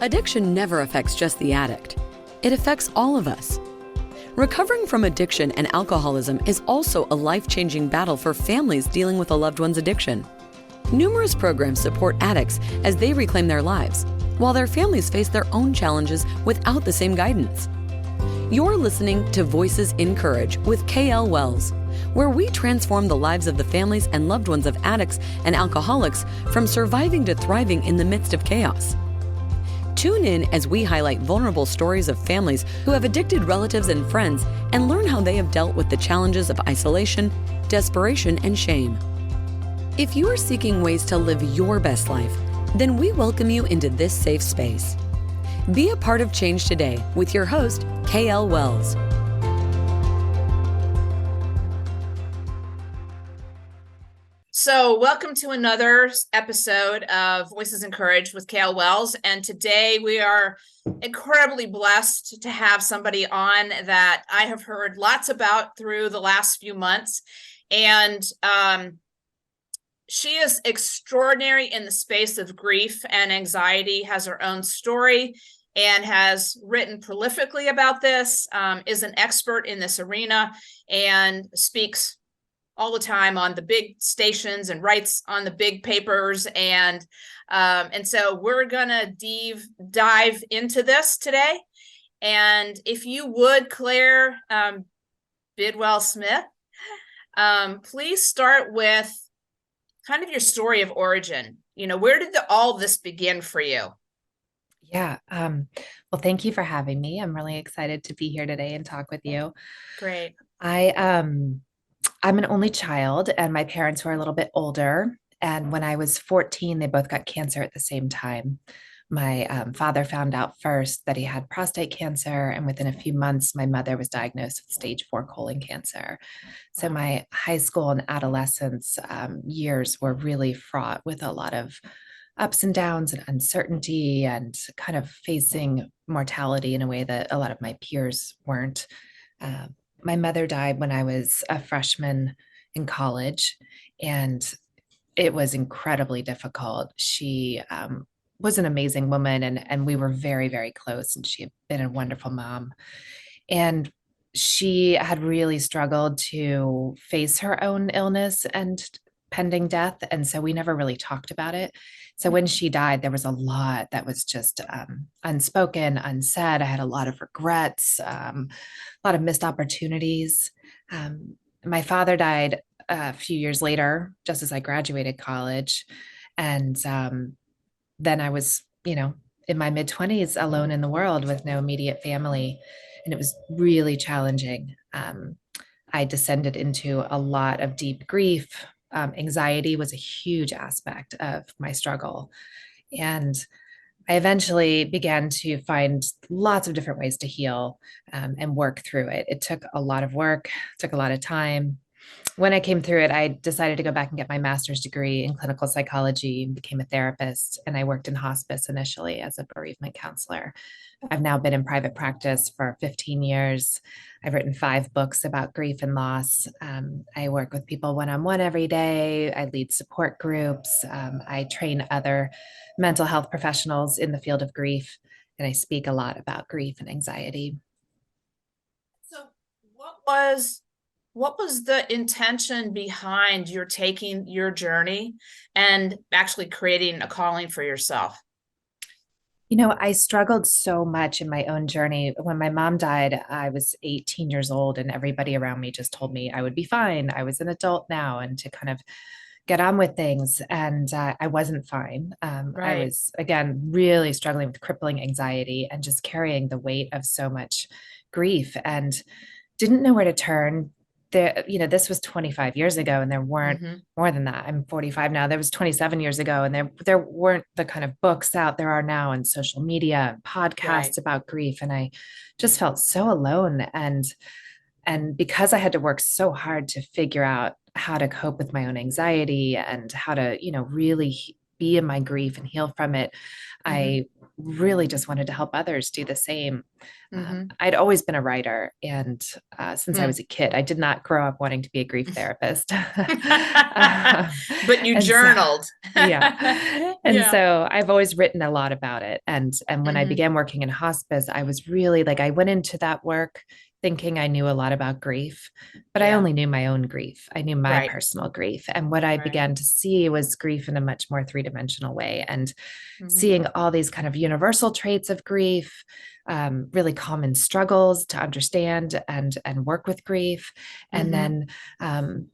Addiction never affects just the addict. It affects all of us. Recovering from addiction and alcoholism is also a life-changing battle for families dealing with a loved one's addiction. Numerous programs support addicts as they reclaim their lives, while their families face their own challenges without the same guidance. You're listening to Voices in Courage with KL Wells, where we transform the lives of the families and loved ones of addicts and alcoholics from surviving to thriving in the midst of chaos. Tune in as we highlight vulnerable stories of families who have addicted relatives and friends and learn how they have dealt with the challenges of isolation, desperation, and shame. If you are seeking ways to live your best life, then we welcome you into this safe space. Be a part of change today with your host, KL Wells. So welcome to another episode of Voices in Courage with KL Wells. And today we are incredibly blessed to have somebody on that I have heard lots about through the last few months. And she is extraordinary in the space of grief and anxiety, has her own story, and has written prolifically about this, is an expert in this arena, and speaks all the time on the big stations and writes on the big papers. And so we're gonna dive into this today. And if you would, Claire Bidwell Smith, please start with kind of your story of origin. You know, where did all this begin for you? Yeah. Well, thank you for having me. I'm really excited to be here today and talk with you. Great. I'm an only child, and my parents were a little bit older. And when I was 14, they both got cancer at the same time. My father found out first that he had prostate cancer, and within a few months, my mother was diagnosed with stage 4 colon cancer. So my high school and adolescence years were really fraught with a lot of ups and downs and uncertainty and kind of facing mortality in a way that a lot of my peers weren't. My mother died when I was a freshman in college, and it was incredibly difficult. She was an amazing woman, and we were very, very close, and she had been a wonderful mom. And she had really struggled to face her own illness and pending death, and so we never really talked about it. So when she died, there was a lot that was just unspoken, unsaid. I had a lot of regrets, a lot of missed opportunities. My father died a few years later, just as I graduated college. And then I was, in my mid-20s, alone in the world with no immediate family. And it was really challenging. I descended into a lot of deep grief. Anxiety was a huge aspect of my struggle. And I eventually began to find lots of different ways to heal and work through it. It took a lot of work, took a lot of time. When I came through it, I decided to go back and get my master's degree in clinical psychology and became a therapist. And I worked in hospice initially as a bereavement counselor. I've now been in private practice for 15 years. I've written 5 books about grief and loss. I work with people one-on-one every day. I lead support groups. I train other mental health professionals in the field of grief, and I speak a lot about grief and anxiety. So what was the intention behind your taking your journey and actually creating a calling for yourself? I struggled so much in my own journey. When my mom died, I was 18 years old, and everybody around me just told me I would be fine. I was an adult now, and to kind of get on with things. And I wasn't fine. Right. I was, again, really struggling with crippling anxiety and just carrying the weight of so much grief and didn't know where to turn. This was 25 years ago, and there weren't more than that. I'm 45 now. There was 27 years ago, and there weren't the kind of books out there are now on social media and podcasts about grief. And I just felt so alone. And because I had to work so hard to figure out how to cope with my own anxiety and how to, really be in my grief and heal from it, I really just wanted to help others do the same. Mm-hmm. I'd always been a writer, and since I was a kid, I did not grow up wanting to be a grief therapist. But you And so, journaled. yeah. And Yeah. so I've always written a lot about it. And when I Mm-hmm. began working in hospice, I was really like, I went into that work thinking I knew a lot about grief, but I Yeah. only knew my own grief. I knew my Right. personal grief. And what I Right. began to see was grief in a much more three-dimensional way, and Mm-hmm. seeing all these kind of universal traits of grief, really common struggles to understand and work with grief, and Mm-hmm. then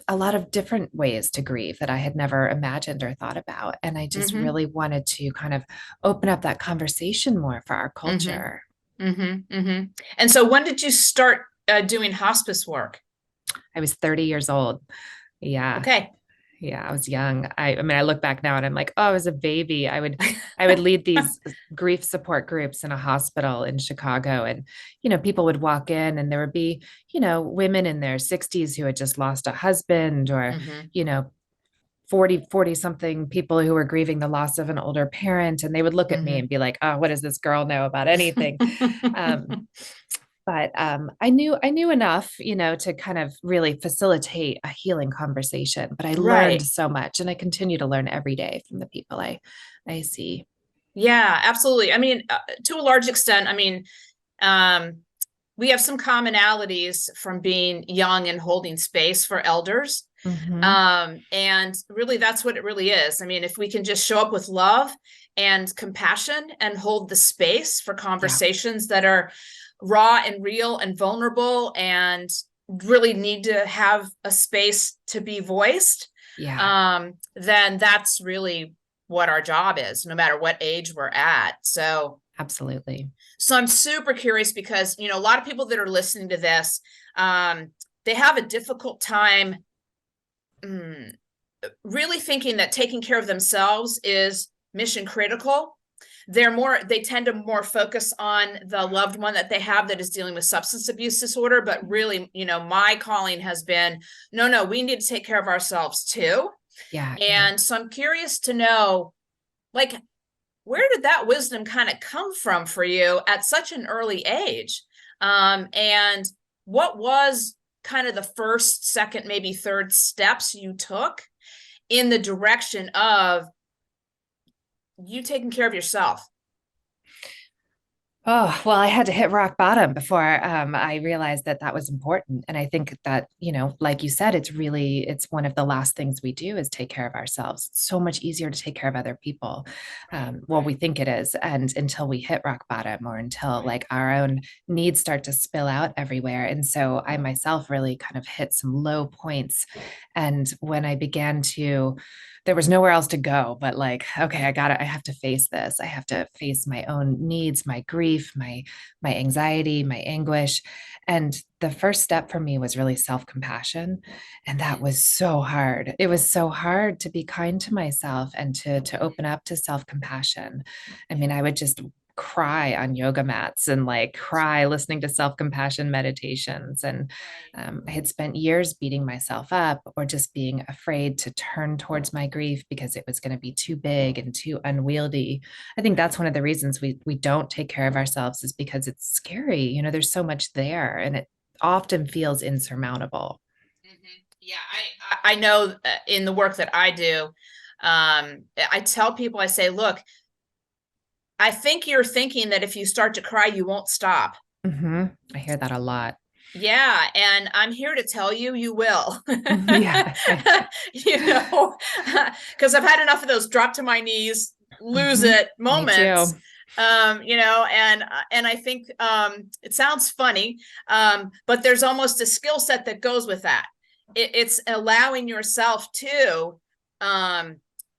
a lot of different ways to grieve that I had never imagined or thought about. And I just Mm-hmm. really wanted to kind of open up that conversation more for our Mm-hmm. culture. Mm-hmm. Mm-hmm. And so when did you start doing hospice work? I was 30 years old. Yeah. Okay. Yeah, I was young. I mean, I look back now and I'm like, oh, I was a baby. I would lead these grief support groups in a hospital in Chicago. And, people would walk in and there would be, women in their 60s who had just lost a husband, or, Mm-hmm. 40 something people who were grieving the loss of an older parent. And they would look at me Mm-hmm. and be like, oh, what does this girl know about anything? Um, but I knew enough, to kind of really facilitate a healing conversation. But I learned Right. so much, and I continue to learn every day from the people I see. Yeah, absolutely. I mean, to a large extent, I mean, um, we have some commonalities from being young and holding space for elders. Hmm. And really, that's what it really is. I mean, if we can just show up with love and compassion and hold the space for Yeah, conversations that are raw and real and vulnerable and really need to have a space to be voiced, yeah, then that's really what our job is, no matter what age we're at. absolutely. So I'm super curious because, a lot of people that are listening to this, they have a difficult time really thinking that taking care of themselves is mission critical. They tend to more focus on the loved one that they have that is dealing with substance abuse disorder. But really, my calling has been, no, we need to take care of ourselves too. Yeah, yeah. And so I'm curious to know, like, where did that wisdom kind of come from for you at such an early age? And what was kind of the first, second, maybe third steps you took in the direction of you taking care of yourself? Oh, well, I had to hit rock bottom before I realized that that was important. And I think that, like you said, it's one of the last things we do is take care of ourselves. It's so much easier to take care of other people. Well, we think it is. And until we hit rock bottom, or until like our own needs start to spill out everywhere. And so I myself really kind of hit some low points. And when I began to, there was nowhere else to go but like, okay, I have to face this. I have to face my own needs, my grief, my anxiety, my anguish. And the first step for me was really self-compassion. And that was so hard. It was so hard to be kind to myself and to open up to self-compassion. I mean, I would just cry on yoga mats and like cry listening to self-compassion meditations. And I had spent years beating myself up or just being afraid to turn towards my grief because it was going to be too big and too unwieldy. I think that's one of the reasons we don't take care of ourselves, is because it's scary. There's so much there, and it often feels insurmountable. Mm-hmm. Yeah, I know in the work that I do, I tell people, I say, look, I think you're thinking that if you start to cry, you won't stop. Hmm. I hear that a lot. Yeah, and I'm here to tell you, you will. Yeah. Because I've had enough of those drop to my knees, lose Mhm. it Me moments. too. And I think it sounds funny, but there's almost a skill set that goes with that. It's allowing yourself to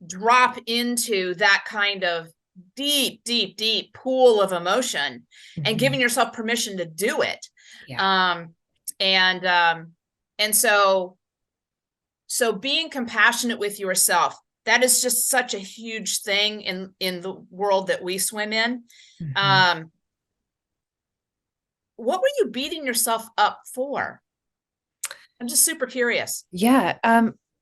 drop into that kind of deep, deep, deep pool of emotion and giving Mhm. yourself permission to do it. Yeah. Um, and so being compassionate with yourself, that is just such a huge thing in the world that we swim in. Mhm. Um, what were you beating yourself up for? I'm just super curious. Yeah.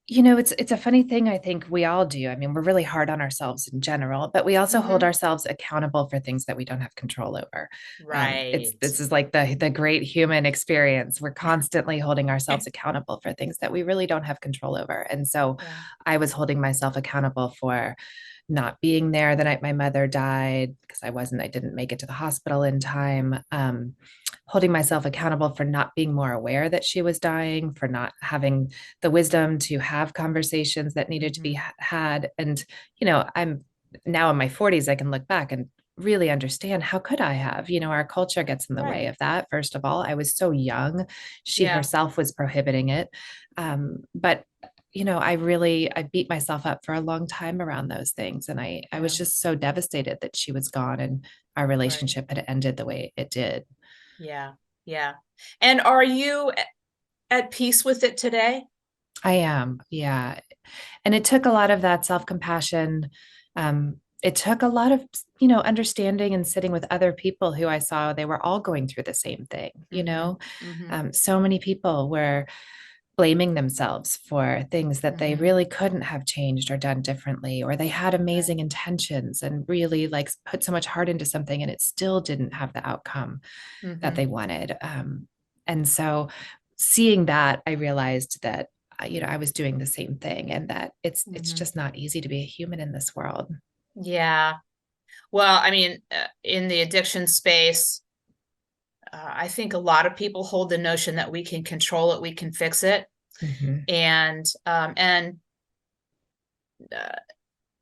It's a funny thing. I think we all do. I mean, we're really hard on ourselves in general, but we also hold Hmm. ourselves accountable for things that we don't have control over. It's Right. this is like the great human experience. We're constantly holding ourselves accountable for things that we really don't have control over. And so Yeah. I was holding myself accountable for not being there the night my mother died because I didn't make it to the hospital in time. Holding myself accountable for not being more aware that she was dying, for not having the wisdom to have conversations that needed to be Hmm. had. And, I'm now in my 40s, I can look back and really understand how could I have? Our culture gets in the way Right. of that. First of all, I was so young. She Yeah. herself was prohibiting it. But I beat myself up for a long time around those things. And I was Yeah. just so devastated that she was gone and our Right. relationship had ended the way it did. Yeah. Yeah. And are you at peace with it today? I am. Yeah. And it took a lot of that self-compassion. It took a lot of, understanding and sitting with other people who I saw they were all going through the same thing. Hmm. Hmm. So many people were blaming themselves for things that they Hmm. really couldn't have changed or done differently, or they had Right. amazing intentions and really like put so much heart into something and it still didn't have the outcome that Hmm. they wanted. And so seeing that, I realized that I was doing the same thing, and that it's Hmm. just not easy to be a human in this world. Yeah. Well, I mean, in the addiction space, I think a lot of people hold the notion that we can control it, we can fix it, Mhm. and uh,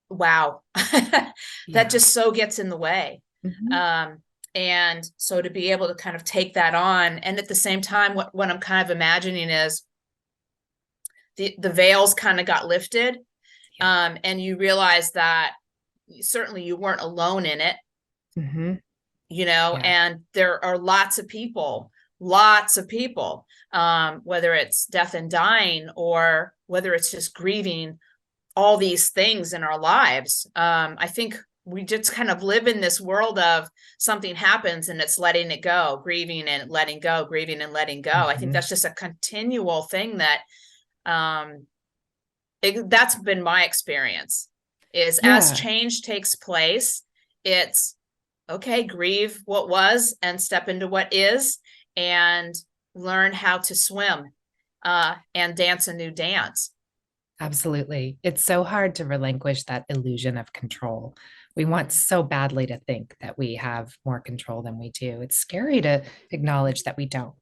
wow, that Yeah. just so gets in the way. Mhm. Um, and so to be able to kind of take that on, and at the same time, what I'm kind of imagining is the veils kind of got lifted, Yeah. and you realize that certainly you weren't alone in it, Mhm. Yeah. and there are lots of people, whether it's death and dying or whether it's just grieving all these things in our lives. I think we just kind of live in this world of something happens and it's letting it go, grieving and letting go, grieving and letting go. I think Mhm. that's just a continual thing that um, that's been my experience is as Yeah. change takes place, it's okay, grieve what was and step into what is and learn how to swim and dance a new dance. Absolutely. It's so hard to relinquish that illusion of control. We want Mhm. so badly to think that we have more control than we do. It's scary to acknowledge that we don't,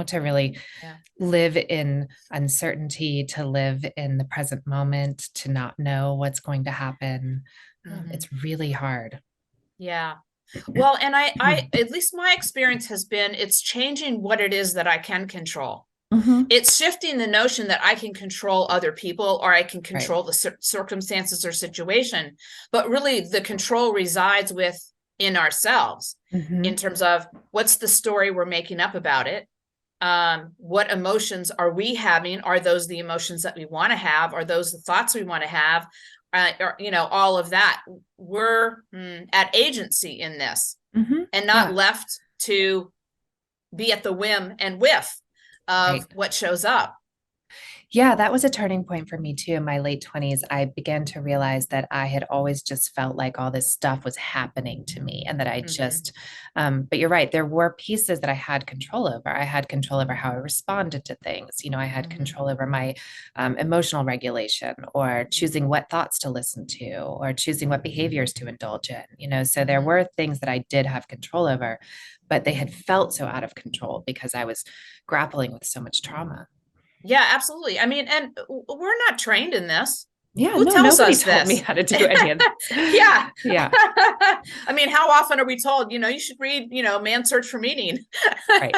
to really Yeah. live in uncertainty, to live in the present moment, to not know what's going to happen. Hmm. It's really hard. Yeah. Well, and at least my experience has been it's changing what it is that I can control. Mhm. It's shifting the notion that I can control other people or I can Right. control the circumstances or situation, but really the control resides within ourselves in Mhm. terms of what's the story we're making up about it. What emotions are we having? Are those the emotions that we want to have? Are those the thoughts we want to have? Or, all of that. We're at agency in this Mhm. and not Yeah. left to be at the whim and whiff of Right. what shows up. Yeah, that was a turning point for me too. In my late 20s, I began to realize that I had always just felt like all this stuff was happening to me and that Mm-hmm. but you're right, there were pieces that I had control over. I had control over how I responded to things. I had Mm-hmm. control over my emotional regulation, or choosing Mm-hmm. what thoughts to listen to, or choosing what behaviors to indulge in. So there Mm-hmm. were things that I did have control over, but they had felt so out of control because I was grappling with so much trauma. Yeah, absolutely. I mean, and we're not trained in this. Yeah, Who no, tells nobody us told me this? how to do any of this. Yeah. Yeah, I mean, how often are we told, you should read, Man's Search for Meaning, right.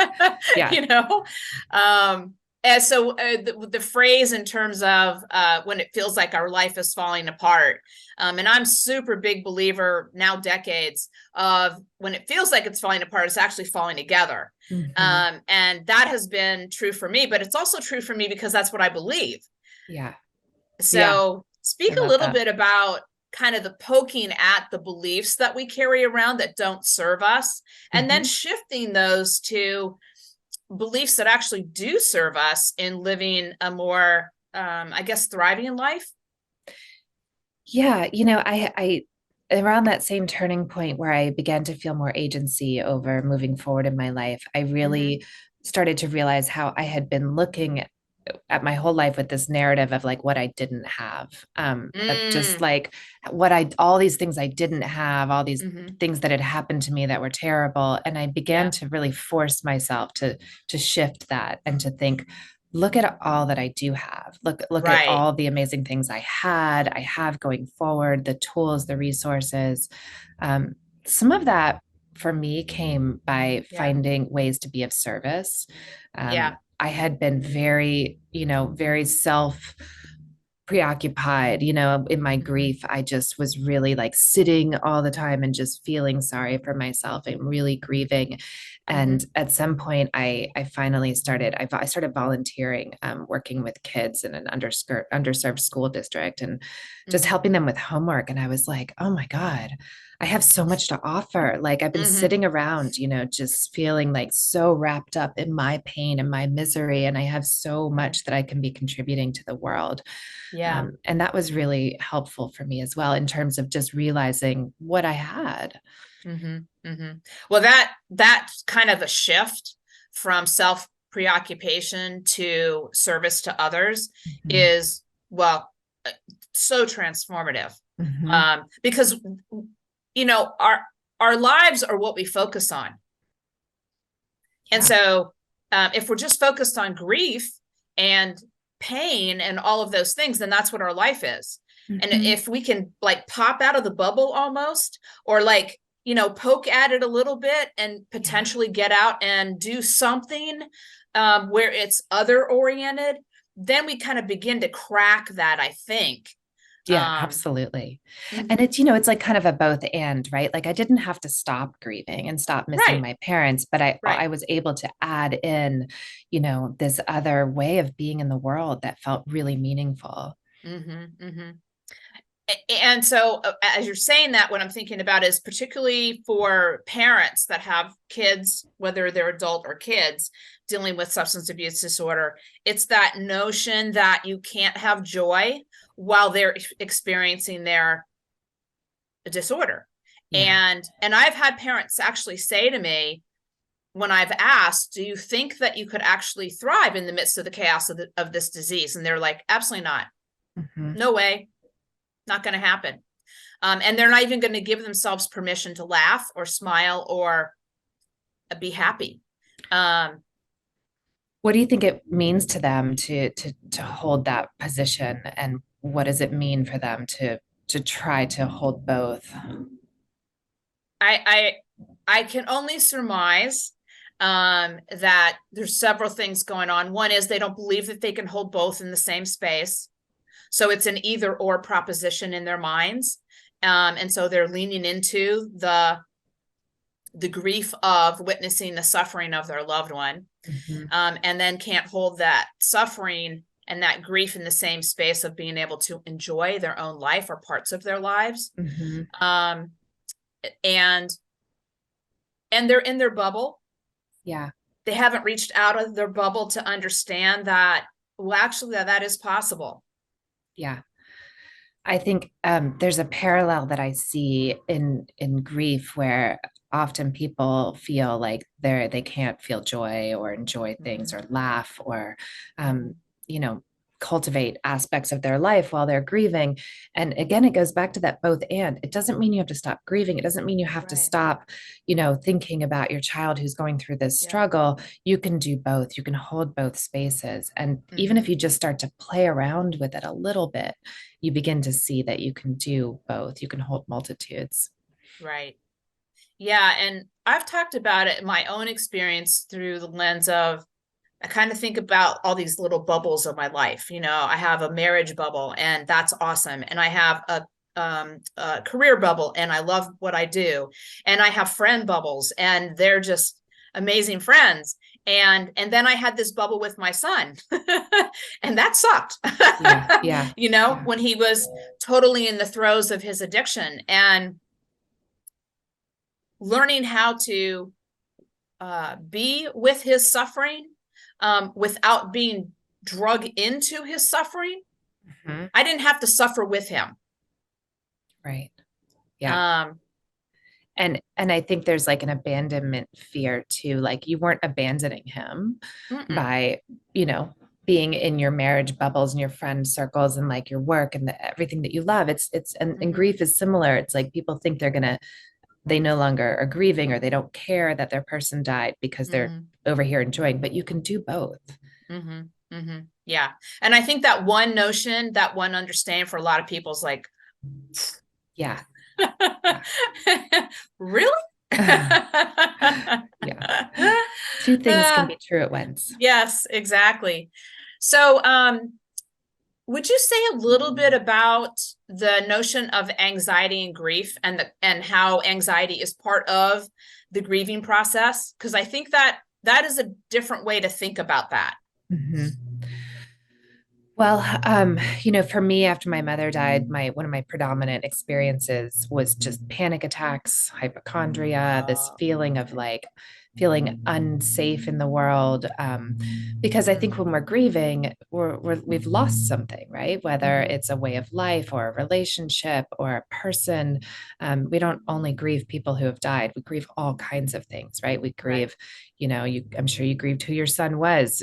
Yeah. you know? Um, and so the phrase in terms of when it feels like our life is falling apart. And I'm super big believer now decades of when it feels like it's falling apart, it's actually falling together. Hmm. And that has been true for me, but it's also true for me because that's what I believe. Yeah. Yeah. So I speak a love little that. bit about kind of the poking at the beliefs that we carry around that don't serve us, and then Hmm. shifting those to beliefs that actually do serve us in living a more I guess, thriving in life. Yeah, I around that same turning point where I began to feel more agency over moving forward in my life, I Mm-hmm. really started to realize how I had been looking at my whole life with this narrative of like what I didn't have. Of just Mm. like all these things I didn't have, all these Mm-hmm. things that had happened to me that were terrible. And I began Yeah. to really force myself to shift that and to think, look at all that I do have. Look at Right. all the amazing things I have going forward, the tools, the resources. Um, some of that for me came by Yeah. finding ways to be of service. Yeah. I had been very, very self preoccupied, in my Mm-hmm. grief. I just was really like sitting all the time and just feeling sorry for myself and really grieving. And Mm-hmm. at some point, I finally I started volunteering, working with kids in an underserved school district and just Mm-hmm. helping them with homework. And I was like, oh my God, I have so much to offer. Like I've been Mm-hmm. sitting around, just feeling like so wrapped up in my pain and my misery. And I have so Right. much that I can be contributing to the world. Yeah. And that was really helpful for me as well in terms of just realizing what I had. Mm-hmm. Mm-hmm. Well, that's kind of a shift from self preoccupation to service to others Mhm. is, well, so transformative. Mhm. Because our lives are what we focus on. And Yeah. so if we're just focused on grief and pain and all of those things, then that's what our life is. And Mhm. if we can like pop out of the bubble almost, or like, poke at it a little bit and Yeah. potentially get out and do something where it's other oriented, then we kind of begin to crack that, I think. Yeah, Um, absolutely. And mhm. it's like kind of a both and, right? Like I didn't have to stop grieving and stop missing Right, my parents, but I right. was able to add in, this other way of being in the world that felt really meaningful. Mm-hmm, mm-hmm. And so as you're saying that, what I'm thinking about is particularly for parents that have kids, whether they're adult or kids dealing with substance abuse disorder, it's that notion that you can't have joy while they're experiencing their disorder. Yeah. And I've had parents actually say to me when I've asked, do you think that you could actually thrive in the midst of the chaos of this disease? And they're like, absolutely not. Mhm. No way. Not going to happen. And they're not even going to give themselves permission to laugh or smile or be happy. Um, What do you think it means to them to hold that position, and what does it mean for them to try to hold both? I I can only surmise that there's several things going on. One is they don't believe that they can hold both in the same space, so it's an either or proposition in their minds, and so they're leaning into the grief of witnessing the suffering of their loved one, Mhm. and then can't hold that suffering and that grief in the same space of being able to enjoy their own life or parts of their lives. Mhm. Um, and they're in their bubble. Yeah. They haven't reached out of their bubble to understand that, well, actually, that is possible. Yeah. I think there's a parallel that I see in grief where often people feel like they can't feel joy or enjoy things Mm-hmm. or laugh or Mm-hmm. um, you know cultivate aspects of their life while they're grieving. And again, it goes back to that both and. It doesn't mean you have to stop grieving. It doesn't mean you have to Right. stop, thinking about your child who's going through this Yeah. struggle. You can do both. You can hold both spaces. And even Mm-hmm. if you just start to play around with it a little bit, you begin to see that you can do both. You can hold multitudes. Right. Yeah. And I've talked about it in my own experience through the lens of I kind of think about all these little bubbles of my life. I have a marriage bubble, and that's awesome. And I have a career bubble, and I love what I do. And I have friend bubbles, and they're just amazing friends. And then I had this bubble with my son, and that sucked. Yeah, yeah, yeah. When he was totally in the throes of his addiction, and learning how to be with his suffering without being drug into his suffering. Mhm. I didn't have to suffer with him. Right. Yeah. Um, And I think there's like an abandonment fear too. Like you weren't abandoning him mm-mm, by, you know, being in your marriage bubbles and your friend circles and like your work and everything that you love. And mhm, grief is similar. It's like people think they no longer are grieving or they don't care that their person died because they're mhm, over here enjoying, but you can do both. mhm, mhm. Yeah. And I think that one notion, that one understanding for a lot of people is like, Yeah. Yeah. really? Yeah. Two things can be true at once. Yes, exactly. So, would you say a little bit about the notion of anxiety and grief and how anxiety is part of the grieving process? Because I think that that is a different way to think about that. Mhm. Well, for me, after my mother died, my one of my predominant experiences was just panic attacks, hypochondria, this feeling of like feeling unsafe in the world. Because I think when we're grieving, we've lost something, right? Whether Mhm. it's a way of life or a relationship or a person. We don't only grieve people who have died; we grieve all kinds of things, right? We Right. grieve, I'm sure you grieved who your son was,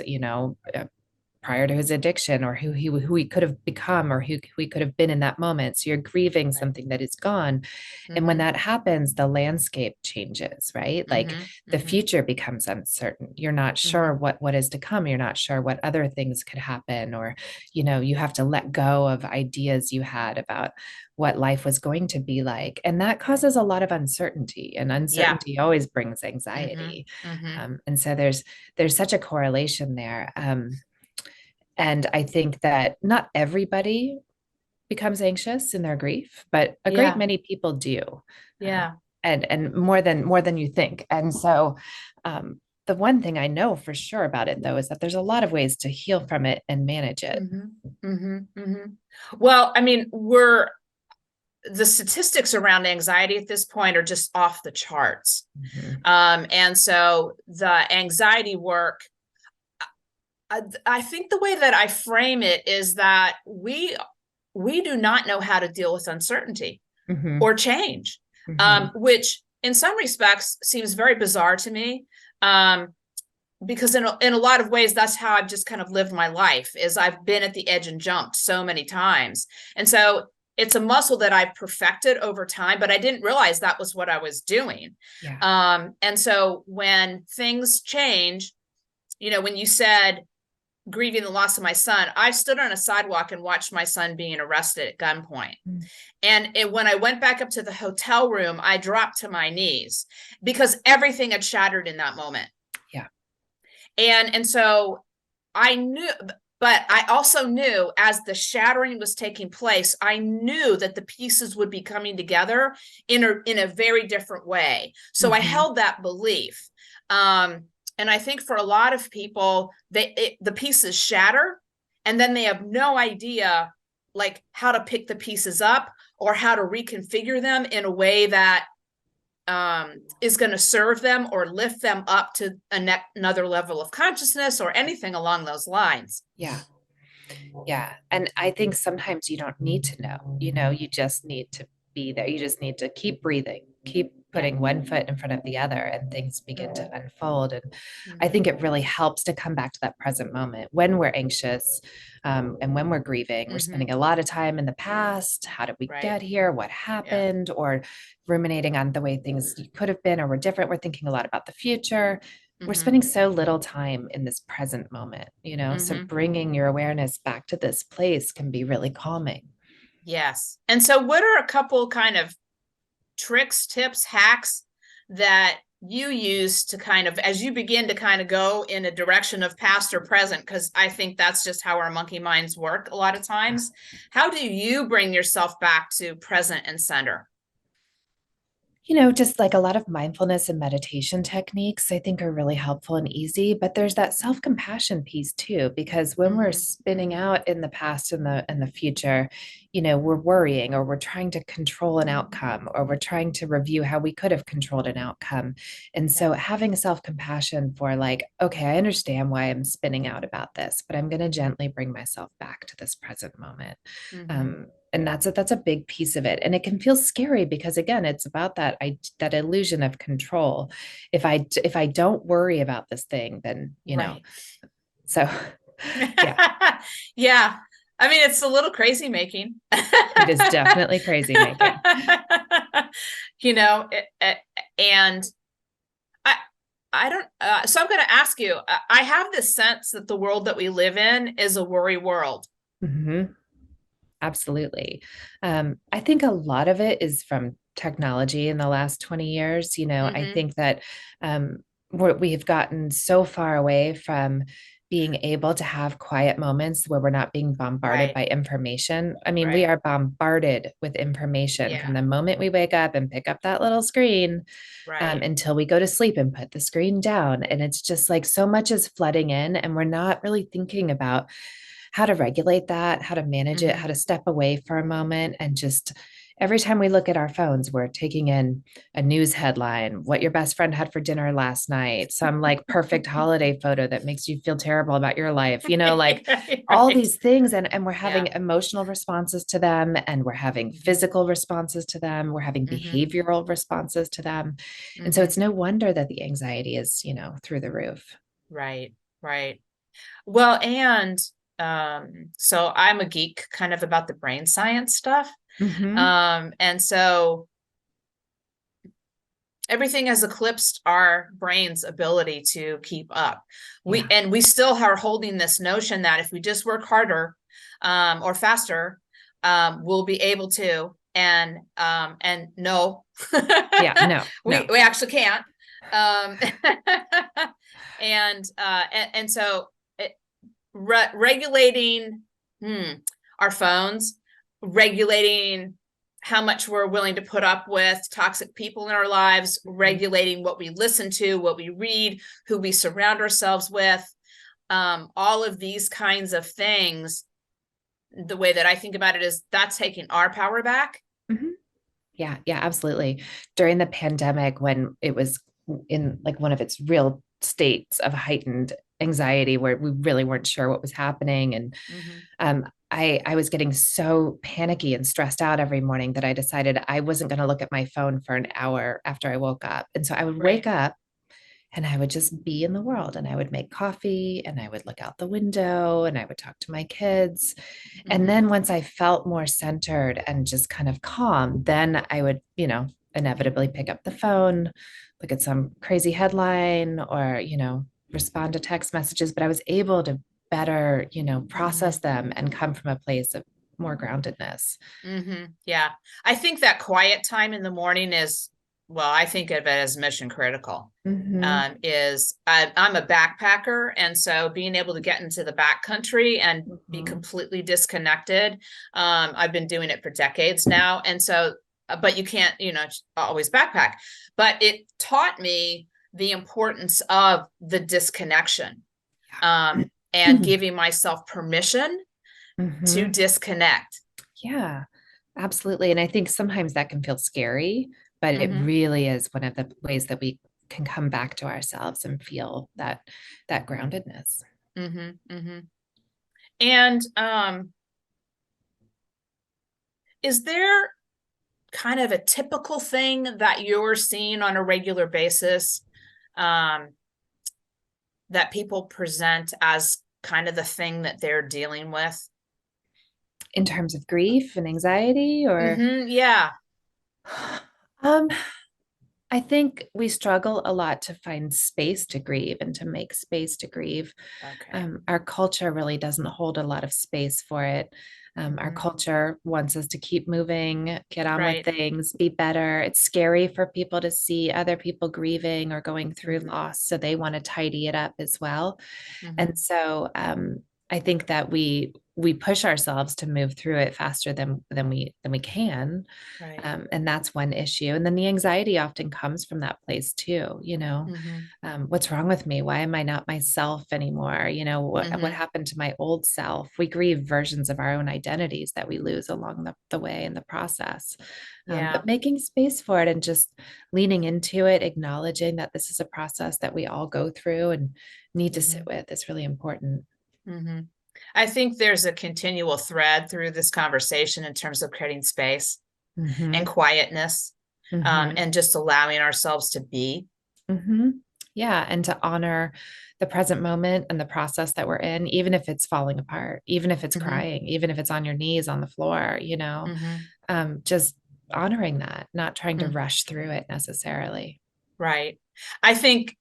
prior to his addiction or who he could have become or who he could have been in that moment. So you're grieving Right. something that is gone. And when Mhm. that happens, the landscape changes, right? Like Mhm. the Mhm. future becomes uncertain. You're not sure Mhm. what is to come. You're not sure what other things could happen, or, you have to let go of ideas you had about what life was going to be like. And that causes a lot of uncertainty, and Yeah. uncertainty always brings Mhm. anxiety. Mhm. And so there's such a correlation there. And I think that not everybody becomes anxious in their grief, but a great Yeah. many people do, uh, Yeah. and more than you think. And so, the one thing I know for sure about it, though, is that there's a lot of ways to heal from it and manage it. Mhm. Mhm. Mhm. Well, I mean, the statistics around anxiety at this point are just off the charts. Mhm. And so the anxiety work, I think the way that I frame it is that we do not know how to deal with uncertainty Mhm. or change, Mhm. which in some respects seems very bizarre to me. Because in a lot of ways, that's how I've just kind of lived my life, is I've been at the edge and jumped so many times. And so it's a muscle that I've perfected over time, but I didn't realize that was what I was doing. Yeah. And so when things change, when you said grieving the loss of my son, I stood on a sidewalk and watched my son being arrested at gunpoint. Mm. And when I went back up to the hotel room, I dropped to my knees because everything had shattered in that moment. Yeah. And so I knew, but I also knew as the shattering was taking place, I knew that the pieces would be coming together in a very different way. So I Mhm. held that belief. And I think for a lot of people, the pieces shatter, and then they have no idea like how to pick the pieces up or how to reconfigure them in a way that is going to serve them or lift them up to another level of consciousness or anything along those lines. Yeah. Yeah. And I think sometimes you don't need to know, you just need to be there. You just need to keep breathing, keep Yeah. putting one foot in front of the other, and things begin to unfold. And I Mm-hmm. think it really helps to come back to that present moment when we're anxious, and when we're grieving. We're Mm-hmm. spending a lot of time in the past. How did we Right. get here? What Yeah. happened? Or ruminating on the way things could have been or were different. We're thinking a lot about the future. We're Mm-hmm. spending so little time in this present moment, so Mm-hmm. bringing your awareness back to this place can be really calming. Yes. And so, what are a couple kind of tricks, tips, hacks that you use to kind of, as you begin to kind of go in a direction of past or present? Because I think that's just how our monkey minds work a lot of times. How do you bring yourself back to present and center? Just like a lot of mindfulness and meditation techniques, I think are really helpful and easy. But there's that self-compassion piece too, because when we're Mhm. spinning out in the past and the future, we're worrying or we're trying to control an outcome or we're trying to review how we could have controlled an outcome. And Yeah. so having self-compassion for like, okay, I understand why I'm spinning out about this, but I'm going to gently bring myself back to this present moment. Mhm. And that's a big piece of it, and it can feel scary because again it's about that illusion of control. If I don't worry about this thing, then Right. so yeah, Yeah. I mean, it's a little crazy making. it is definitely crazy making. You know, and I, I don't, so I'm going to ask you, I have this sense that the world that we live in is a worry world. Mhm. Absolutely. I think a lot of it is from technology in the last 20 years. I Mm-hmm. think that we've gotten so far away from being able to have quiet moments where we're not being bombarded Right. by information. I mean, we Right. are bombarded with information from Yeah. the moment we wake up and pick up that little screen Right. until we go to sleep and put the screen down. And it's just like so much is flooding in, and we're not really thinking about how to regulate that, how to manage it, Mm-hmm. how to step away for a moment. And just every time we look at our phones, we're taking in a news headline, what your best friend had for dinner last night, some like perfect holiday photo that makes you feel terrible about your life, like Right. all Right. these things. And we're having Yeah. emotional responses to them, and we're having Mm-hmm. physical responses to them, we're having Mm-hmm. behavioral responses to them. And so Mm-hmm. it's no wonder that the anxiety is, through the roof. Right. Right. Well, and so I'm a geek kind of about the brain science stuff. Mm-hmm. And so everything has eclipsed our brain's ability to keep up. Yeah. We still are holding this notion that if we just work harder or faster, we'll be able to. And no, Yeah. No, no. we actually can't. Um, and so regulating our phones, regulating how much we're willing to put up with toxic people in our lives, regulating what we listen to, what we read, who we surround ourselves with, all of these kinds of things. The way that I think about it is that's taking our power back. Mhm. Yeah, yeah, absolutely. During the pandemic, when it was in like one of its real states of heightened anxiety, where we really weren't sure what was happening, and Mm-hmm. I was getting so panicky and stressed out every morning that I decided I wasn't going to look at my phone for an hour after I woke up. And so I would wake Right. up and I would just be in the world, and I would make coffee and I would look out the window and I would talk to my kids. And Mm-hmm. then once I felt more centered and just kind of calm, then I would, inevitably pick up the phone, look at some crazy headline or, respond to text messages. But I was able to better, process them and come from a place of more groundedness. Mm-hmm. Yeah. I think that quiet time in the morning is, well, I think of it as mission critical. Mm-hmm. I'm a backpacker. And so being able to get into the backcountry and be Mm-hmm. completely disconnected, I've been doing it for decades now. And so, but you can't, always backpack. But it taught me the importance of the disconnection, and giving myself permission to Mm-hmm. disconnect. Yeah, absolutely. And I think sometimes that can feel scary, but it Mm-hmm. really is one of the ways that we can come back to ourselves and feel that groundedness. Mm-hmm. Mm-hmm. And is there kind of a typical thing that you're seeing on a regular basis, um, that people present as kind of the thing that they're dealing with? In terms of grief and anxiety, or Mm-hmm. Yeah. um, I think we struggle a lot to find space to grieve and to make space to grieve. Okay. Our culture really doesn't hold a lot of space for it. Our Mm-hmm. culture wants us to keep moving, get on with Right. things, be better. It's scary for people to see other people grieving or going through Mm-hmm. loss, so they want to tidy it up as well. Mm-hmm. And so I think that we push ourselves to move through it faster than we can. Right. And that's one issue. And then the anxiety often comes from that place too. Mm-hmm. What's wrong with me? Why am I not myself anymore? What Mm-hmm. happened to my old self? We grieve versions of our own identities that we lose along the way in the process. Yeah. But making space for it and just leaning into it, acknowledging that this is a process that we all go through and need to sit Mm-hmm. with is really important. Mm-hmm. I think there's a continual thread through this conversation in terms of creating space and Hmm. quietness, Hmm. and just allowing ourselves to be. Hmm. Yeah. And to honor the present moment and the process that we're in, even if it's falling apart, even if it's Mm-hmm. crying, even if it's on your knees on the floor, Mm-hmm. just honoring that, not trying to Mm-hmm. rush through it necessarily. Right. I think,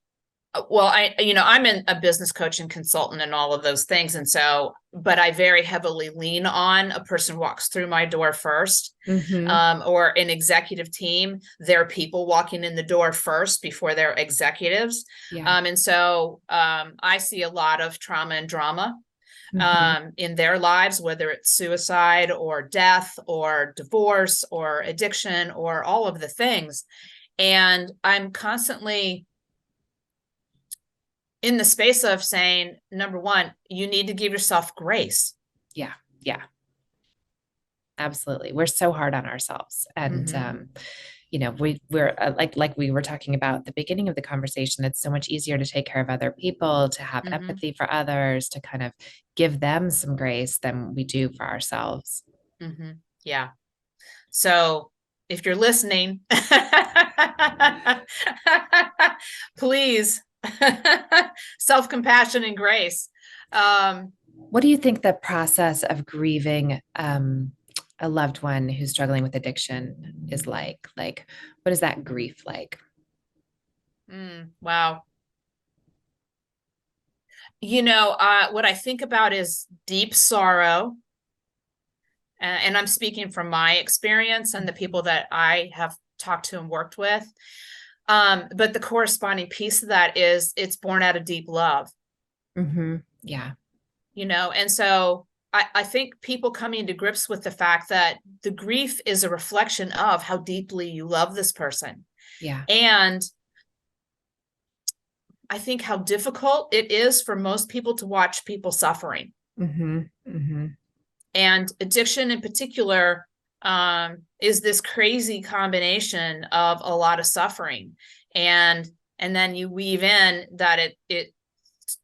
well, I'm a business coach and consultant and all of those things. And so, but I very heavily lean on a person walks through my door first, Hmm. or an executive team. They're people walking in the door first before they're executives. Yeah. And so I see a lot of trauma and drama Hmm. in their lives, whether it's suicide or death or divorce or addiction or all of the things. And I'm constantly in the space of saying, number one, you need to give yourself grace. Yeah. Yeah. Absolutely. We're so hard on ourselves. And, Mm-hmm. we're like we were talking about at the beginning of the conversation, it's so much easier to take care of other people, to have Mm-hmm. empathy for others, to kind of give them some grace than we do for ourselves. Mm-hmm. Yeah. So if you're listening, please, self-compassion and grace. What do you think the process of grieving a loved one who's struggling with addiction is like? Like, what is that grief like? Wow. What I think about is deep sorrow. And I'm speaking from my experience and the people that I have talked to and worked with. But the corresponding piece of that is it's born out of deep love. Mm-hmm. Yeah. And so I think people coming to grips with the fact that the grief is a reflection of how deeply you love this person. Yeah. And I think how difficult it is for most people to watch people suffering. Mm-hmm. Mm-hmm. And addiction in particular is this crazy combination of a lot of suffering. And then you weave in that it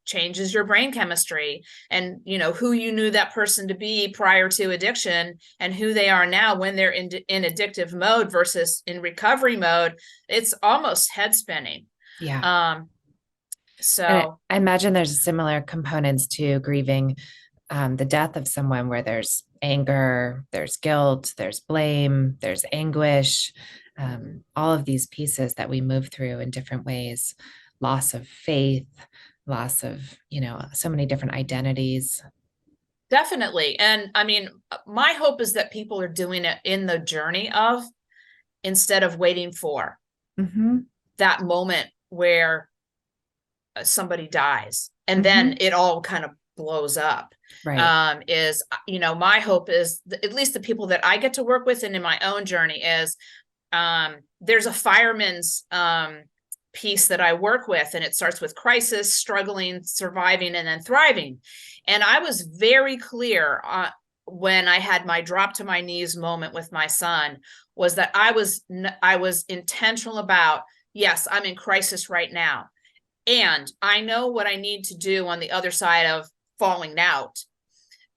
changes your brain chemistry, and who you knew that person to be prior to addiction and who they are now when they're in addictive mode versus in recovery mode. It's almost head spinning. Yeah. um And so I imagine there's similar components to grieving the death of someone where there's anger, there's guilt, there's blame, there's anguish, all of these pieces that we move through in different ways, loss of faith, loss of, so many different identities. definitely, and I mean, my hope is that people are doing it in the journey of, instead of waiting for Hmm. that moment where somebody dies and then Hmm. it all kind of blows up. Right. Is my hope is at least the people that I get to work with and in my own journey is, there's a fireman's piece that I work with, and it starts with crisis, struggling, surviving, and then thriving. And I was very clear when I had my drop to my knees moment with my son, was that I was intentional about, yes, I'm in crisis right now, and I know what I need to do on the other side of falling out.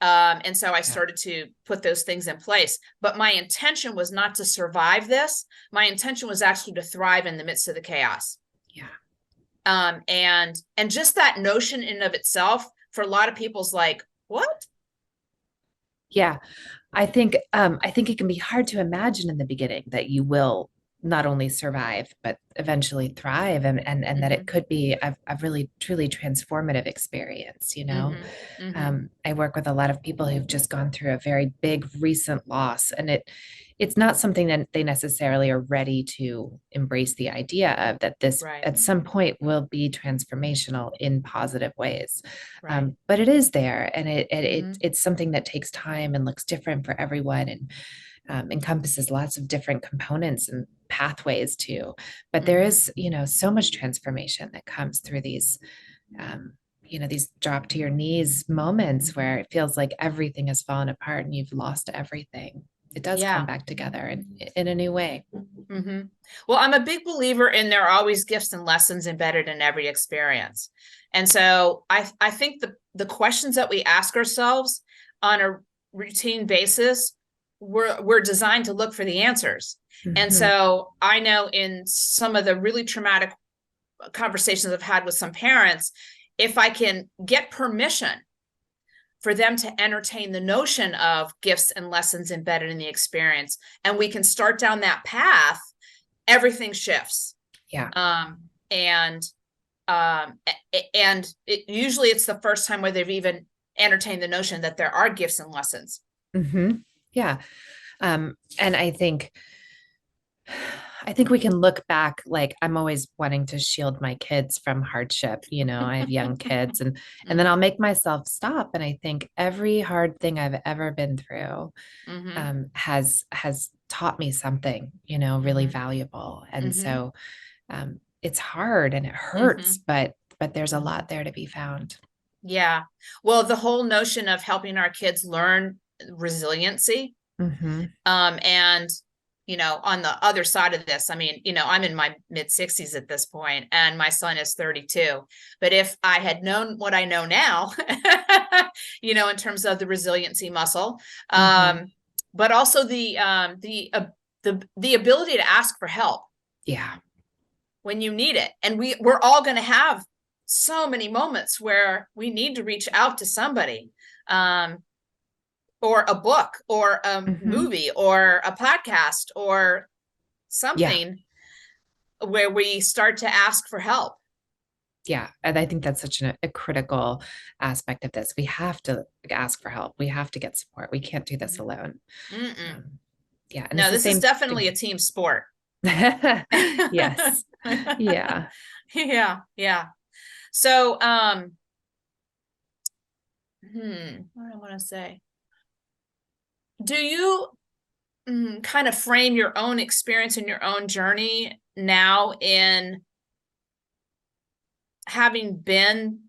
And so I Yeah. started to put those things in place. But my intention was not to survive this. My intention was actually to thrive in the midst of the chaos. Yeah. And just that notion in and of itself, for a lot of people's like, what? Yeah. I think it can be hard to imagine in the beginning that you will not only survive but eventually thrive, and that Mm-hmm. it could be a really truly transformative experience. Mm-hmm. Mm-hmm. I work with a lot of people who've just gone through a very big recent loss, and it's not something that they necessarily are ready to embrace the idea of, that this Right. at some point will be transformational in positive ways. Right. But it is there, and Mhm. it's something that takes time and looks different for everyone, and encompasses lots of different components and pathways too. But there Mhm. is, so much transformation that comes through um, these drop to your knees moments where it feels like everything has fallen apart and you've lost everything. It does come Yeah. back together in a new way. Hmm. Well, I'm a big believer in there are always gifts and lessons embedded in every experience. And so I think the questions that we ask ourselves on a routine basis, we're designed to look for the answers. And Mhm. so I know in some of the really traumatic conversations I've had with some parents, if I can get permission for them to entertain the notion of gifts and lessons embedded in the experience, and we can start down that path, everything shifts. Yeah. And um, usually it's the first time where they've even entertained the notion that there are gifts and lessons. Hmm. Yeah. And I think we can look back, like I'm always wanting to shield my kids from hardship. I have young kids, and then I'll Mm-hmm. make myself stop. And I think every hard thing I've ever been through Mm-hmm. has taught me something, really Mm-hmm. valuable. And Mm-hmm. so it's hard and it Mm-hmm. hurts, but there's a lot there to be found. Yeah. Well, the whole notion of helping our kids learn resiliency, Hmm. and on the other side of this, I mean, I'm in my mid 60s at this point and my son is 32. But if I had known what I know now, in terms of the resiliency muscle, Hmm. but also the ability to ask for help Yeah. when you need it. And we're all going to have so many moments where we need to reach out to somebody. Or a book or a Hmm. movie or a podcast or Yeah. something where we start to ask for help. Yeah. And I think that's such a critical aspect of this. We have to ask for help. We have to get support. We can't do this alone. Mm-mm. Um, yeah. And it's No, the this is same definitely thing. a team sport. Yes. Yeah. Yeah, yeah. So, what do I want to say? Do you kind of frame your own experience and your own journey now in having been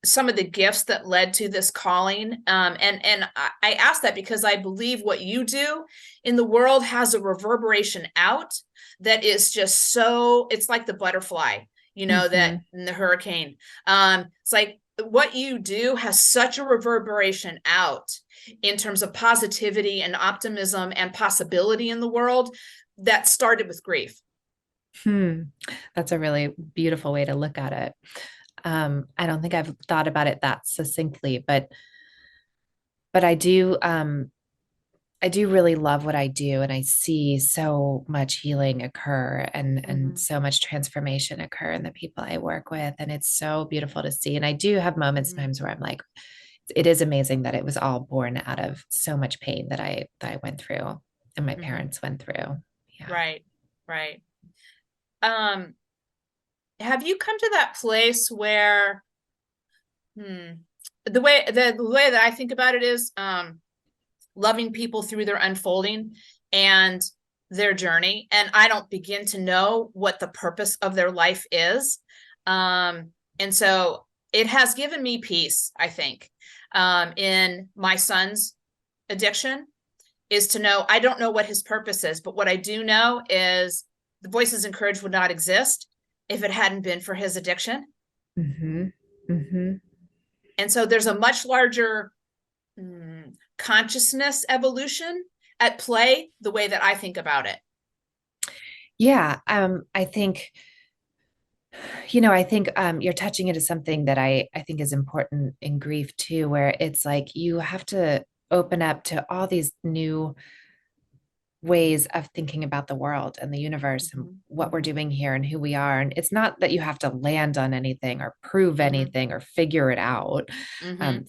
some of the gifts that led to this calling? And I ask that because I believe what you do in the world has a reverberation out that is just so, it's like the butterfly, that Hmm. in the hurricane. It's like what you do has such a reverberation out in terms of positivity and optimism and possibility in the world that started with grief. Hmm. That's a really beautiful way to look at it. I don't think I've thought about it that succinctly, but I do really love what I do, and I see so much healing occur and Mm-hmm. so much transformation occur in the people I work with, and it's so beautiful to see. And I do have moments Mm-hmm. sometimes where I'm like, it is amazing that it was all born out of so much pain that I went through and my Mm-hmm. parents went through. Yeah. Right, right. Um, have you come to that place where hmm, the way that I think about it is loving people through their unfolding and their journey, and I don't begin to know what the purpose of their life is. And so it has given me peace, I think, in my son's addiction, is to know I don't know what his purpose is, but what I do know is the Voices in Courage would not exist if it hadn't been for his addiction. Hmm. Hmm. And so there's a much larger consciousness evolution at play, the way that I think about it. Yeah. I think you're touching into something that I think is important in grief too, where it's like you have to open up to all these ways of thinking about the world and the universe and what we're doing here and who we are. And it's not that you have to land on anything or prove anything or figure it out,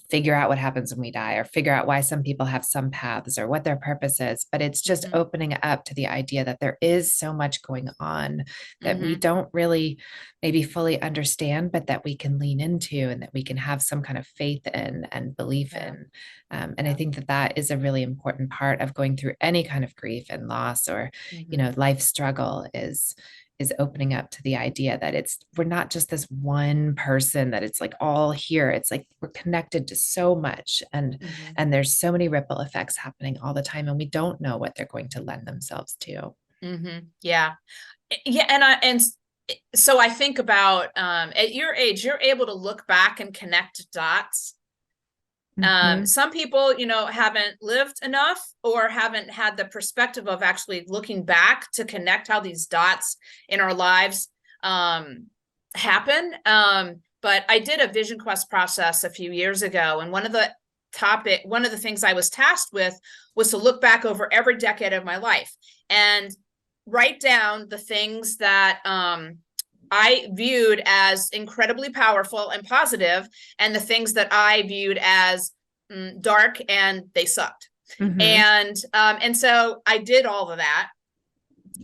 figure out what happens when we die, or figure out why some people have some paths or what their purpose is. But it's just opening up to the idea that there is so much going on that we don't really maybe fully understand, but that we can lean into and that we can have some kind of faith in and belief in. And I think that that is a really important part of going through any kind of grief and loss or, life struggle is opening up to the idea that we're not just this one person, that it's like all here. It's like we're connected to so much, and there's so many ripple effects happening all the time, and we don't know what they're going to lend themselves to. Yeah. And so I think about, at your age, you're able to look back and connect dots. Some people, haven't lived enough or haven't had the perspective of actually looking back to connect how these dots in our lives happen. But I did a vision quest process a few years ago, and one of the things I was tasked with was to look back over every decade of my life and write down the things that I viewed as incredibly powerful and positive, and the things that I viewed as dark and they sucked. And so I did all of that.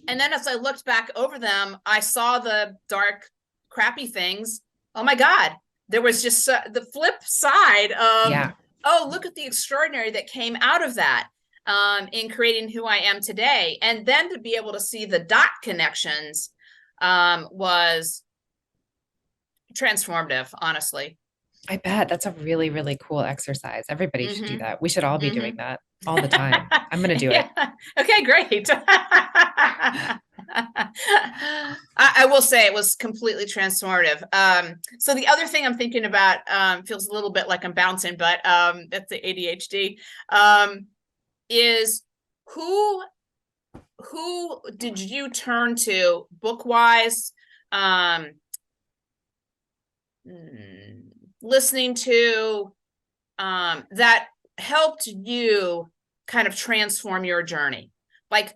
And then as I looked back over them, I saw the dark, crappy things. Oh my God, there was just the flip side of, oh, look at the extraordinary that came out of that in creating who I am today. And then to be able to see the dot connections was transformative, honestly. I bet that's a really, really cool exercise. Everybody should do that. We should all be doing that all the time. I'm going to do it. Okay, great. I will say it was completely transformative. So the other thing I'm thinking about feels a little bit like I'm bouncing, but that's the ADHD, is who did you turn to book-wise, listening to, that helped you kind of transform your journey? Like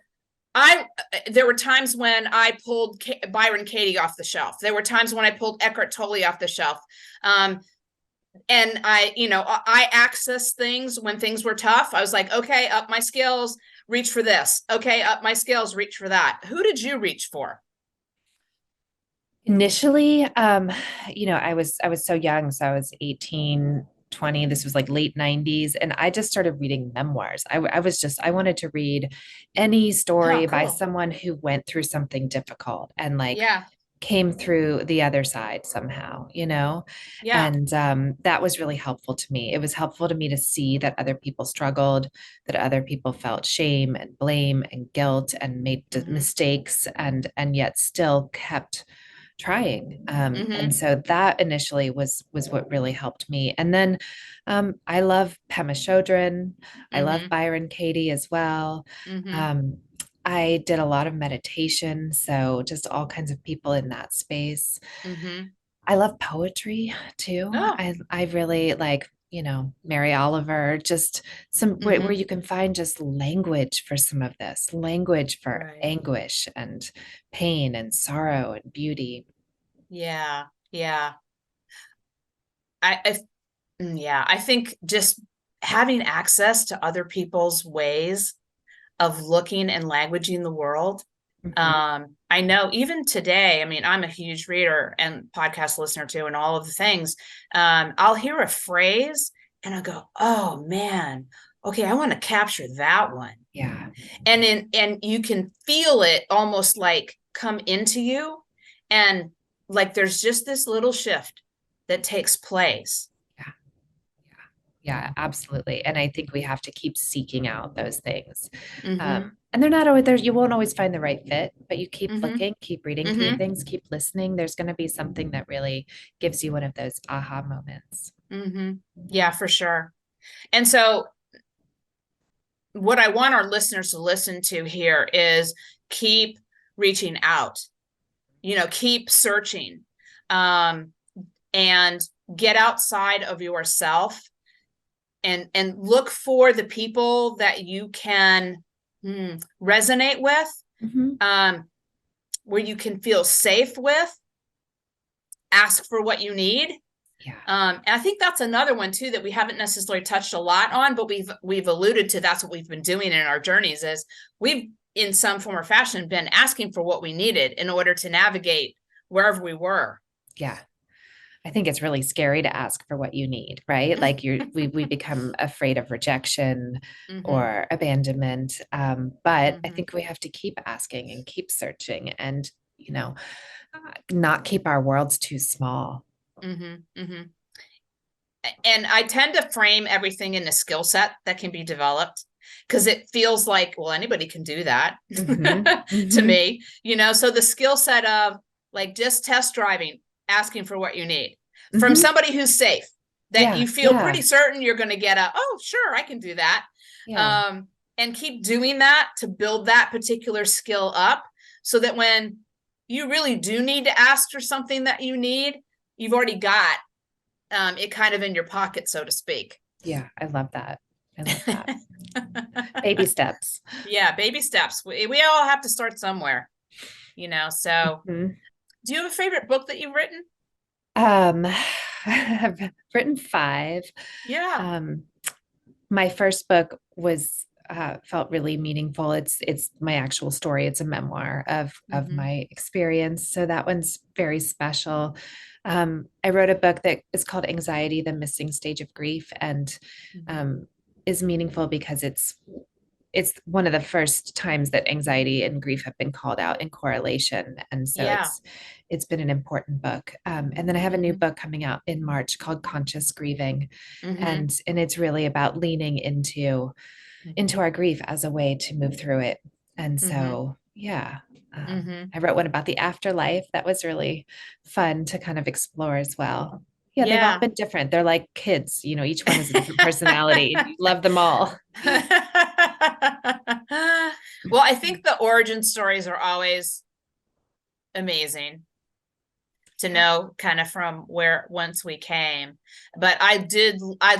there were times when I pulled Byron Katie off the shelf. There were times when I pulled Eckhart Tolle off the shelf. And I accessed things when things were tough. I was like, okay, up my skills, reach for this. Okay, up my skills, reach for that. Who did you reach for? Initially, I was so young. So I was 18, 20. This was like late 90s. And I just started reading memoirs. I wanted to read any story by someone who went through something difficult and came through the other side somehow, and that was really helpful to me. It was helpful to me to see that other people struggled, that other people felt shame and blame and guilt and made mistakes and yet still kept trying. And so that initially was what really helped me. And then I love Pema Chodron. I love Byron Katie as well. I did a lot of meditation, so just all kinds of people in that space. I love poetry too. I really like, Mary Oliver, just some where you can find just language for some of this, language for anguish and pain and sorrow and beauty. Yeah. I think just having access to other people's ways of looking and languaging the world. I know even today, I mean, I'm a huge reader and podcast listener too, and all of the things. I'll hear a phrase and I'll go, oh man, okay, I want to capture that one. Yeah. And you can feel it almost like come into you. And like, there's just this little shift that takes place. Yeah, absolutely. And I think we have to keep seeking out those things. And they're not always there. You won't always find the right fit, but you keep looking, keep reading through things, keep listening. There's going to be something that really gives you one of those aha moments. Yeah, for sure. And so what I want our listeners to listen to here is keep reaching out, keep searching, and get outside of yourself and look for the people that you can resonate with, Mhm. where you can feel safe with, ask for what you need. Yeah. And I think that's another one too that we haven't necessarily touched a lot on, but we've alluded to. That's what we've been doing in our journeys, is we've in some form or fashion been asking for what we needed in order to navigate wherever we were. Yeah. I think it's really scary to ask for what you need, right? Like we become afraid of rejection or abandonment. But I think we have to keep asking and keep searching and, not keep our worlds too small. And I tend to frame everything in a skill set that can be developed, because it feels like, well, anybody can do that to me, so the skill set of like just test driving, asking for what you need from somebody who's safe, that you feel pretty certain you're going to get oh, sure, I can do that. And keep doing that to build that particular skill up, so that when you really do need to ask for something that you need, you've already got it kind of in your pocket, so to speak. Yeah, I love that. I love that. Baby steps. Yeah, baby steps. We all have to start somewhere, so do you have a favorite book that you've written? I've written 5. Yeah. My first book was felt really meaningful. It's my actual story. It's a memoir of my experience. So that one's very special. I wrote a book that is called Anxiety, the Missing Stage of Grief, and is meaningful because it's one of the first times that anxiety and grief have been called out in correlation. And so it's been an important book. And then I have a new book coming out in March called Conscious Grieving. And it's really about leaning into our grief as a way to move through it. And so, I wrote one about the afterlife that was really fun to kind of explore as well. Yeah, they've all been different. They're like kids, each one has a different personality. Love them all. Well, I think the origin stories are always amazing to know kind of from where once we came. But I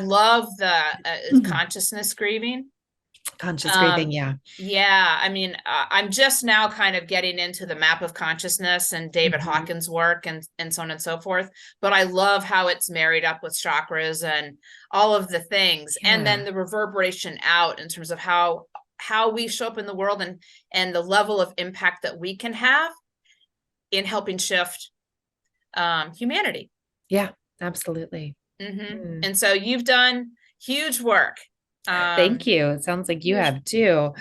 love the consciousness grieving. Conscious grieving, yeah. I mean, I'm just now kind of getting into the map of consciousness and David Hawkins' work and so on and so forth. But I love how it's married up with chakras and all of the things, and then the reverberation out in terms of how we show up in the world and the level of impact that we can have in helping shift humanity. Yeah, absolutely. And so you've done huge work. Thank you. It sounds like you have too.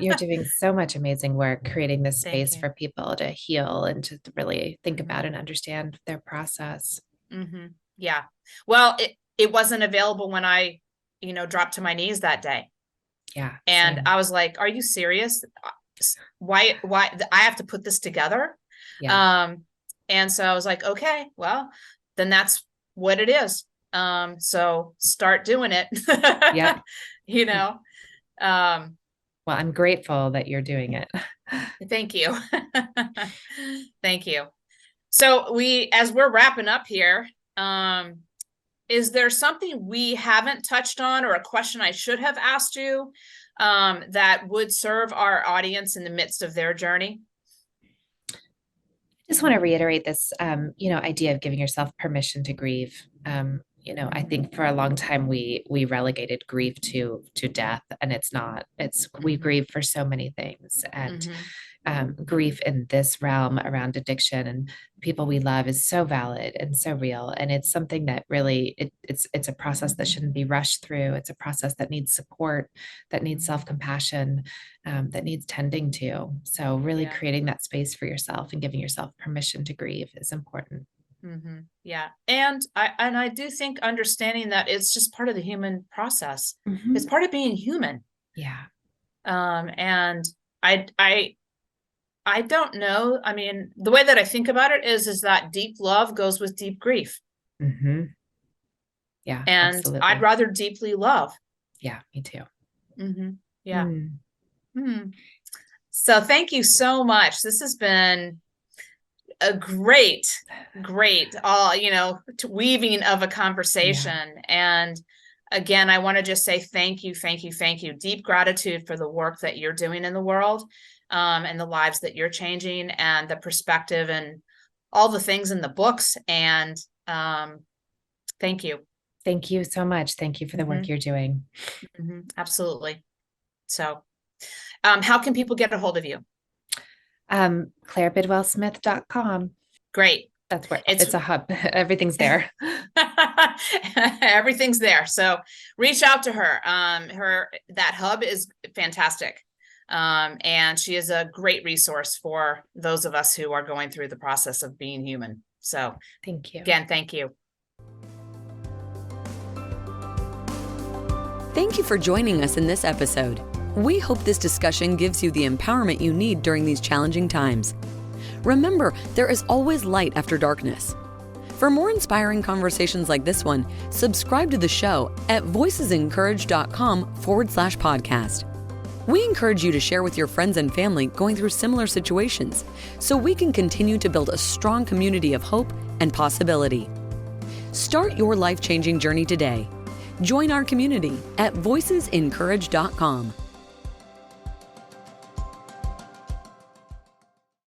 You're doing so much amazing work creating this space for people to heal and to really think about and understand their process. Yeah. Well, it wasn't available when I, dropped to my knees that day. Yeah. And same. I was like, are you serious? Why I have to put this together? Yeah. And so I was like, okay, well, then that's what it is. So start doing it. Yeah. Well, I'm grateful that you're doing it. Thank you. Thank you. So as we're wrapping up here, is there something we haven't touched on or a question I should have asked you that would serve our audience in the midst of their journey? I just want to reiterate this, idea of giving yourself permission to grieve. I think for a long time we relegated grief to death, and it's not. We grieve for so many things, and grief in this realm around addiction and people we love is so valid and so real. And it's something that really it's a process that shouldn't be rushed through. It's a process that needs support, that needs self-compassion, that needs tending to. So really creating that space for yourself and giving yourself permission to grieve is important. Yeah. And I do think understanding that it's just part of the human process. It's part of being human. Yeah. And I don't know. I mean, the way that I think about it is that deep love goes with deep grief. Yeah. And absolutely. I'd rather deeply love. Yeah, me too. Yeah. So thank you so much. This has been a great weaving of a conversation. And again, I want to just say thank you, thank you, thank you. Deep gratitude for the work that you're doing in the world, and the lives that you're changing, and the perspective and all the things in the books. And thank you. Thank you so much. Thank you for the work you're doing. Absolutely. So how can people get a hold of you? ClaireBidwellSmith.com. Great. That's where it's a hub. Everything's there. Everything's there. So reach out to her. That hub is fantastic. And she is a great resource for those of us who are going through the process of being human. So thank you. Again, thank you. Thank you for joining us in this episode. We hope this discussion gives you the empowerment you need during these challenging times. Remember, there is always light after darkness. For more inspiring conversations like this one, subscribe to the show at voicesencourage.com/podcast. We encourage you to share with your friends and family going through similar situations so we can continue to build a strong community of hope and possibility. Start your life-changing journey today. Join our community at voicesencourage.com.